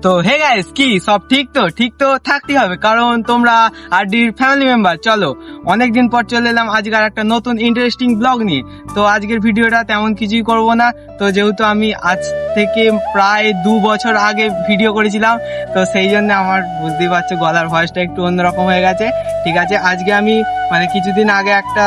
তো hey guys, কি সব ঠিক তো থাকতেই হবে, কারণ তোমরা আরডির ফ্যামিলি মেম্বার। চলো, অনেকদিন পর চলে এলাম আজকের একটা নতুন ইন্টারেস্টিং ব্লগ নিয়ে। তো আজকের ভিডিওটা তেমন কিছুই করব না, তো যেহেতু আমি আজ থেকে প্রায় 2 বছর আগে ভিডিও করেছিলাম, তো সেই জন্য আমার বুঝতেই পারছো গলার ভয়েসটা একটু অন্যরকম হয়ে গেছে। ঠিক আছে, আজকে আমি কিছুদিন আগে একটা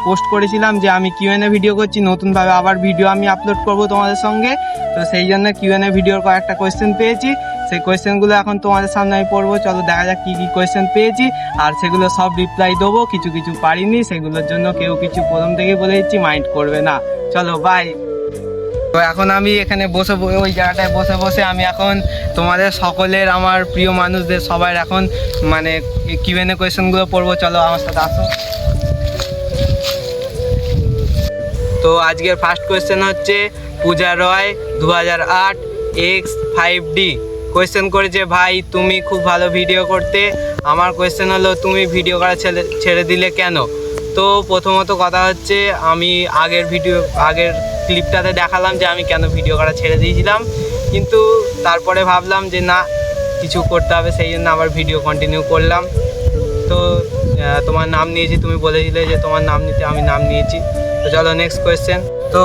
পোস্ট করেছিলাম যে আমি কিউএনএ ভিডিও করছি, নতুনভাবে আবার ভিডিও আমি আপলোড করব তোমাদের সঙ্গে। তো সেই জন্য কিউএনএ ভিডিওর কয়েকটা কোয়েশ্চেন পেয়েছি, সেই কোয়েশ্চেনগুলো এখন তোমাদের সামনে আমি পড়বো। চলো দেখা যাক কি কি কোয়েশ্চেন পেয়েছি, আর সেগুলো সব রিপ্লাই দেবো। কিছু কিছু পারিনি, সেগুলোর জন্য কেউ কিছু প্রথম থেকে বলে দিচ্ছি, মাইন্ড করবে না। চলো বাই। তো এখন আমি এখানে বসে ওই জায়গাটায় বসে আমি এখন তোমাদের সকলের, আমার প্রিয় মানুষদের সবাই এখন কিউএনএ কোয়েশ্চেনগুলো পড়বো। চলো আমার সাথে আসো। তো আজকের ফার্স্ট কোয়েশ্চেন হচ্ছে পূজা রয় 2008 X5D কোয়েশ্চেন করেছে, ভাই তুমি খুব ভালো ভিডিও করতে। আমার কোয়েশ্চেন হলো, তুমি ভিডিও করা ছেড়ে দিলে কেন? তো প্রথমত কথা হচ্ছে, আমি আগের ক্লিপটাতে দেখালাম যে আমি কেন ভিডিও করা ছেড়ে দিয়েছিলাম, কিন্তু তারপরে ভাবলাম যে না, কিছু করতে হবে, সেই জন্য আবার ভিডিও কন্টিনিউ করলাম। তো তোমার নাম নিয়েছি, তুমি বলেছিলে যে তোমার নাম নিতে, আমি নাম নিয়েছি। তো চলো নেক্সট কোয়েশ্চেন। তো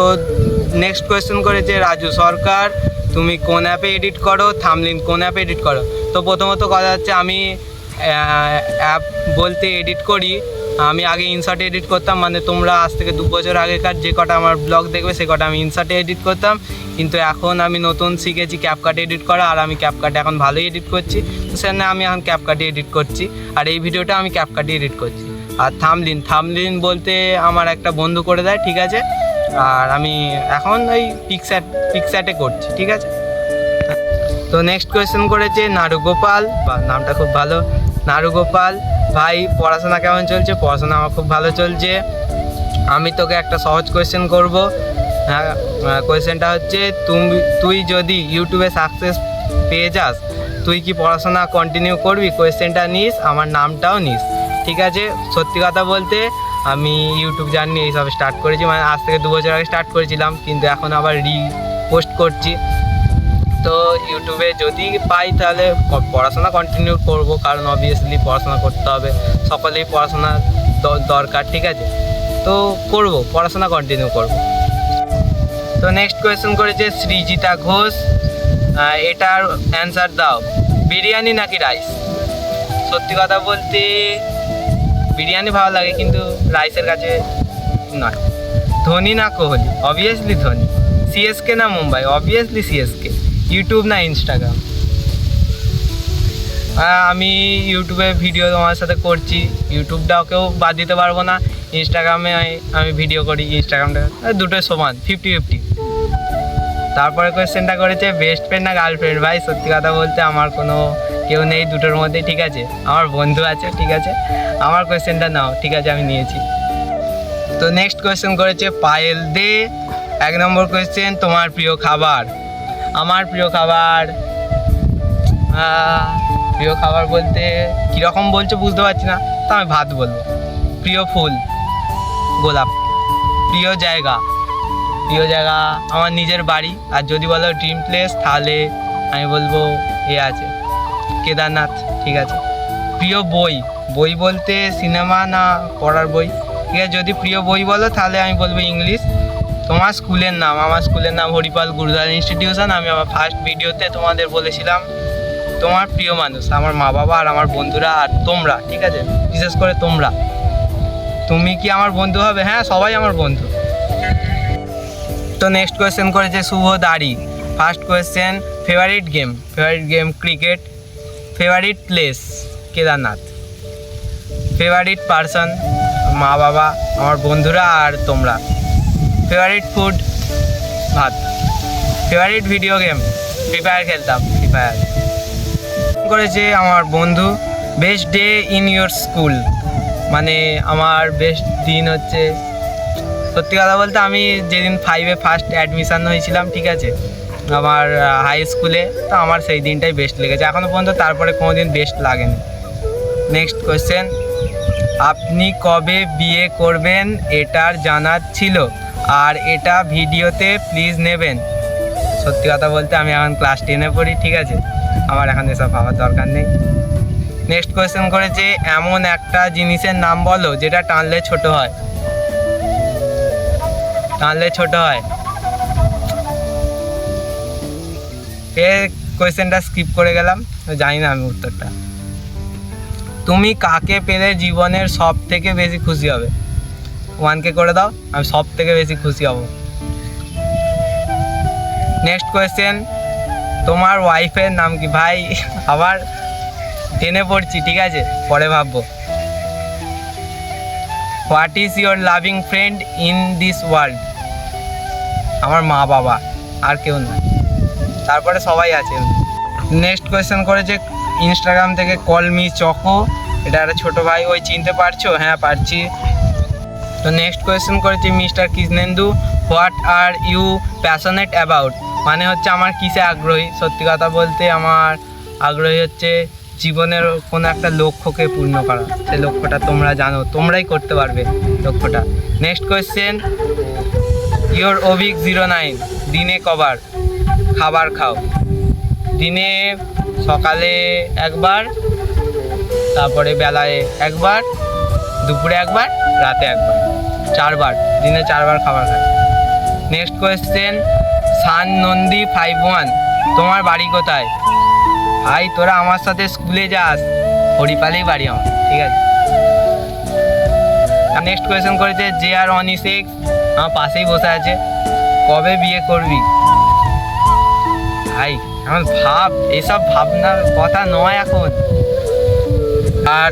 নেক্সট কোয়েশ্চেন করেছে রাজু সরকার, তুমি কোন অ্যাপে এডিট করো, থামলিন কোন অ্যাপে এডিট করো? তো প্রথমত কথা হচ্ছে, আমি অ্যাপ বলতে এডিট করি, আমি আগে ইনসার্টে এডিট করতাম, তোমরা আজ থেকে 2 বছর আগেকার যে কটা আমার ব্লগ দেখবে সে কটা আমি ইনসার্টে এডিট করতাম, কিন্তু এখন আমি নতুন শিখেছি ক্যাপকাটে এডিট করা, আর আমি ক্যাপকাটে এখন ভালোই এডিট করছি। তো সেখানে আমি এখন ক্যাপকাটে এডিট করছি, আর এই ভিডিওটা আমি ক্যাপকাটে এডিট করছি। আর থামলিন বলতে আমার একটা বন্ধু করে দেয়, ঠিক আছে, আর আমি এখন ওই পিকস্যাটে করছি, ঠিক আছে। তো নেক্সট কোয়েশ্চেন করেছে নারুগোপাল, বা নামটা খুব ভালো, নারুগোপাল, ভাই পড়াশোনা কেমন চলছে? পড়াশোনা আমার খুব ভালো চলছে। আমি তোকে একটা সহজ কোয়েশ্চেন করব। হ্যাঁ, কোয়েশ্চেনটা হচ্ছে, তুই যদি ইউটিউবে সাকসেস পেয়ে যাস, তুই কি পড়াশোনা কন্টিনিউ করবি? কোয়েশ্চেনটা নিস, আমার নামটাও নিস, ঠিক আছে। সত্যি কথা বলতে আমি ইউটিউব জার্নি এইসব স্টার্ট করেছি, আজ থেকে 2 বছর আগে স্টার্ট করেছিলাম, কিন্তু এখন আবার পোস্ট করছি। তো ইউটিউবে যদি পাই তাহলে পড়াশোনা কন্টিনিউ করব, কারণ অবভিয়াসলি পড়াশোনা করতে হবে, সকলেই পড়াশোনা দরকার, ঠিক আছে। তো পড়াশোনা কন্টিনিউ করব। তো নেক্সট কোয়েশ্চেন করেছে সৃজিতা ঘোষ, এটার অ্যান্সার দাও, বিরিয়ানি নাকি রাইস? সত্যি কথা বলতে বিরিয়ানি ভালো লাগে, কিন্তু রাইসের কাছে নয়। ধোনি না কোহলি? অবভিয়াসলি ধোনি। সিএসকে না মুম্বাই? Obviously CSK. ইউটিউব না ইনস্টাগ্রাম? আমি ইউটিউবে ভিডিও তোমার সাথে করছি, ইউটিউবটাকেও বাদ দিতে পারবো না। ইনস্টাগ্রামে আমি ভিডিও করি, ইনস্টাগ্রামটা, দুটোই সমান, 50-50। তারপরে কোয়েশ্চেনটা করেছে বেস্ট ফ্রেন্ড না গার্লফ্রেন্ড? ভাই সত্যি কথা বলতে আমার কোনো কেউ নেই দুটোর মধ্যে, ঠিক আছে। আমার বন্ধু আছে, ঠিক আছে। আমার কোয়েশ্চেনটা নাও, ঠিক আছে, আমি নিয়েছি। তো নেক্সট কোয়েশ্চেন করেছে পায়েল দে, 1 নম্বর কোয়েশ্চেন, তোমার প্রিয় খাবার? আমার প্রিয় খাবার বলতে কীরকম বলছো বুঝতে পারছি না, তো আমি ভাত বলবো। প্রিয় ফুল গোলাপ। প্রিয় জায়গা আমার নিজের বাড়ি। আর যদি বলো ড্রিম প্লেস, তাহলে আমি বলবো আছে কেদারনাথ, ঠিক আছে। প্রিয় বই বলতে সিনেমা না পড়ার বই? ঠিক আছে, যদি প্রিয় বই বলো তাহলে আমি বলবো ইংলিশ। তোমার স্কুলের নাম? আমার স্কুলের নাম হরিপাল গুরুদাস ইনস্টিটিউশন। আমি আমার ফার্স্ট ভিডিওতে তোমাদের বলেছিলাম। তোমার প্রিয় মানুষ? আমার মা বাবা আর আমার বন্ধুরা, আর তোমরা, ঠিক আছে, বিশেষ করে তোমরা। তুমি কি আমার বন্ধু হবে? হ্যাঁ, সবাই আমার বন্ধু। তো নেক্সট কোয়েশ্চেন করেছে শুভ দাড়ি, first question, favourite game cricket. Favourite place Kedarnath. Favourite person? মা বাবা, আমার বন্ধুরা আর তোমরা। Favourite food? ভাত। Favourite video game? Free Fire খেলতাম, ফ্রি ফায়ার। করেছে আমার বন্ধু, best day in your school, আমার বেস্ট দিন হচ্ছে, সত্যি কথা বলতে আমি যেদিন 5-এ ফার্স্ট অ্যাডমিশান হয়েছিলাম, ঠিক আছে, আমার হাই স্কুলে, তো আমার সেই দিনটাই বেস্ট লেগেছে এখনও পর্যন্ত, তারপরে কোনো দিন বেস্ট লাগেনি। নেক্সট কোয়েশ্চেন, আপনি কবে বিয়ে করবেন এটার জানার ছিল, আর এটা ভিডিওতে প্লিজ নেবেন। সত্যি কথা বলতে আমি এখন ক্লাস 10-এ পড়ি, ঠিক আছে, আমার এখন এসব ভাবার দরকার নেই। নেক্সট কোয়েশ্চেন করেছে এমন একটা জিনিসের নাম বলো যেটা টানলে ছোট হয়। টানলে ছোট হয়, কোয়েশ্চেনটা স্কিপ করে গেলাম, জানি না আমি উত্তরটা। তুমি কাকে পেলে জীবনের সব থেকে বেশি খুশি হবে? 1K করে দাও, আমি সব থেকে বেশি খুশি হব। নেক্সট কোয়েশ্চেন, তোমার ওয়াইফের নাম কি? ভাই আবার 10-এ পড়ছি, ঠিক আছে, পরে ভাববো। What is your loving friend in this world? আমার মা বাবা, আর কেউ না, তারপরে সবাই আছেন। নেক্সট কোয়েশ্চেন করেছে ইনস্টাগ্রাম থেকে কল মি চকো, এটা একটা ছোটো ভাই, ওই চিনতে পারছো? হ্যাঁ পারছি। তো নেক্সট কোয়েশ্চেন করেছে mister Krishnendu, what are you passionate about? মানে হচ্ছে আমার কিসে আগ্রহী? সত্যি কথা বলতে আমার আগ্রহী হচ্ছে জীবনের কোনো একটা লক্ষ্যকে পূর্ণ করা। সেই লক্ষ্যটা তোমরা জানো, তোমরাই করতে পারবে লক্ষ্যটা। নেক্সট কোয়েশ্চেন, ইয়োর অভিক 09, দিনে কবার খাবার খাও? দিনে সকালে একবার, তারপরে বেলায় একবার, দুপুরে একবার, রাতে একবার, 4 বার, দিনে 4 বার খাবার খাই। নেক্সট কোয়েশ্চেন, সান নন্দী 51, তোমার বাড়ি কোথায়? ভাই তোরা আমার সাথে স্কুলে যাস, হরিপালেই বাড়ি আমার, ঠিক আছে। নেক্সট কোয়েশ্চেন করেছে JR16, আমার পাশেই বসে আছে, কবে বিয়ে করবি? ভাই আমার ভাব, এসব ভাবনার কথা নয় এখন। আর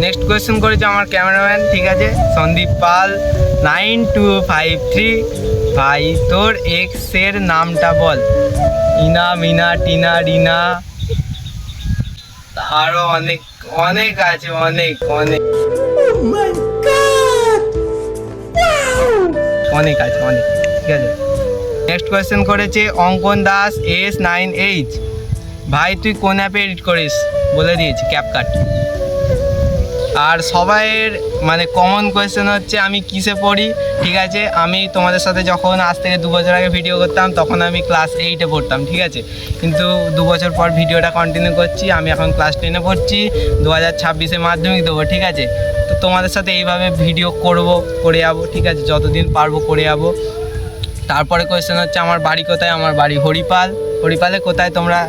নেক্সট কোয়েশ্চেন করেছে আমার ক্যামেরাম্যান, ঠিক আছে, সন্দীপ পাল 9253, ভাই তোর এক্সের নামটা বল। ইনা, মিনা, টিনা, রিনা, আরো অনেক অনেক আছে, অনেক অনেক অনেক আছে, অনেক, ঠিক আছে। নেক্সট কোয়েশ্চেন করেছে অঙ্কন দাস S9H, ভাই তুই কোন অ্যাপে এডিট করিস? বলে দিয়েছি, ক্যাপকাট। আর সবাইয়ের মানে কমন কোয়েশ্চেন হচ্ছে আমি কিসে পড়ি, ঠিক আছে। আমি তোমাদের সাথে যখন আজ থেকে 2 বছর আগে ভিডিও করতাম তখন আমি ক্লাস 8-এ পড়তাম, ঠিক আছে, কিন্তু 2 বছর পর ভিডিওটা কন্টিনিউ করছি। আমি এখন ক্লাস 10-এ পড়ছি, 2026-এ মাধ্যমিক দেবো, ঠিক আছে। তো তোমাদের সাথে এইভাবে ভিডিও করে যাবো, ঠিক আছে, যতদিন পারবো করে যাবো। তারপরে কোয়েশ্চেন হচ্ছে আমার বাড়ি কোথায়? আমার বাড়ি হরিপাল। হরিপালে কোথায় তোমরা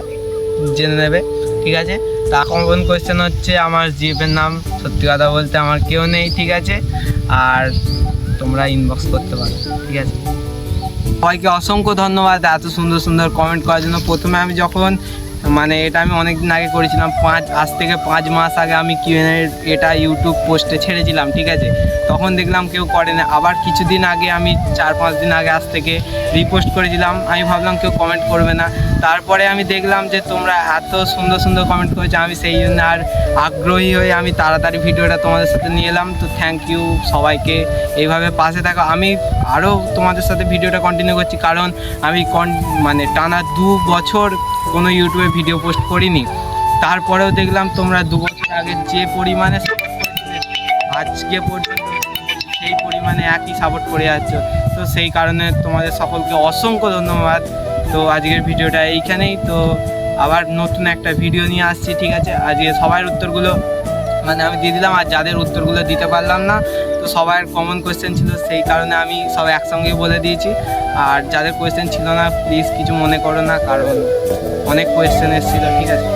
জেনে নেবে, ঠিক আছে। তা কমন কোয়েশ্চেন হচ্ছে আমার জিএফের নাম। সত্যি কথা বলতে আমার কেউ নেই, ঠিক আছে, আর তোমরা ইনবক্স করতে পারো, ঠিক আছে। সবাইকে অসংখ্য ধন্যবাদ এত সুন্দর সুন্দর কমেন্ট করার জন্য। প্রথমে আমি যখন মানে এটা আমি অনেক দিন আগে করেছিলাম, আজ থেকে 5 মাস আগে আমি Q&A এটা ইউটিউব পোস্টে ছেড়েছিলাম, ঠিক আছে। তখন দেখলাম কেউ করে না। আবার কিছুদিন আগে আমি 4-5 দিন আগে আজ থেকে রিপোস্ট করেছিলাম, আমি ভাবলাম কেউ কমেন্ট করবে না। তারপরে আমি দেখলাম যে তোমরা এত সুন্দর সুন্দর কমেন্ট করেছো, আমি সেই জন্য আর আগ্রহী হয়ে আমি তাড়াতাড়ি ভিডিওটা তোমাদের সাথে নিয়ে এলাম। তো থ্যাংক ইউ সবাইকে, এইভাবে পাশে থাকো। আমি আরও তোমাদের সাথে ভিডিওটা কন্টিনিউ করছি, কারণ আমি মানে টানা 2 বছর কোনো ইউটিউবে ভিডিও পোস্ট করিনি। তারপরেও দেখলাম তোমরা 2 বছর আগে যে পরিমাণে সাপোর্ট করেছিলে, আজকে পর্যন্ত সেই পরিমাণে একই সাপোর্ট করে যাচ্ছ। তো সেই কারণে তোমাদের সকলকে অসংখ্য ধন্যবাদ। তো আজকের ভিডিওটা এইখানেই, তো আবার নতুন একটা ভিডিও নিয়ে আসছি, ঠিক আছে। আজকে সবার উত্তরগুলো মানে আমি দিয়ে দিলাম, আর যাদের উত্তরগুলো দিতে পারলাম না, তো সবার কমন কোয়েশ্চেন ছিল, সেই কারণে আমি সব একসঙ্গেই বলে দিয়েছি। আর যাদের কোয়েশ্চেন ছিল না প্লিজ কিছু মনে করো না, কারণ অনেক কোয়েশ্চেন এসেছিলো, ঠিক আছে।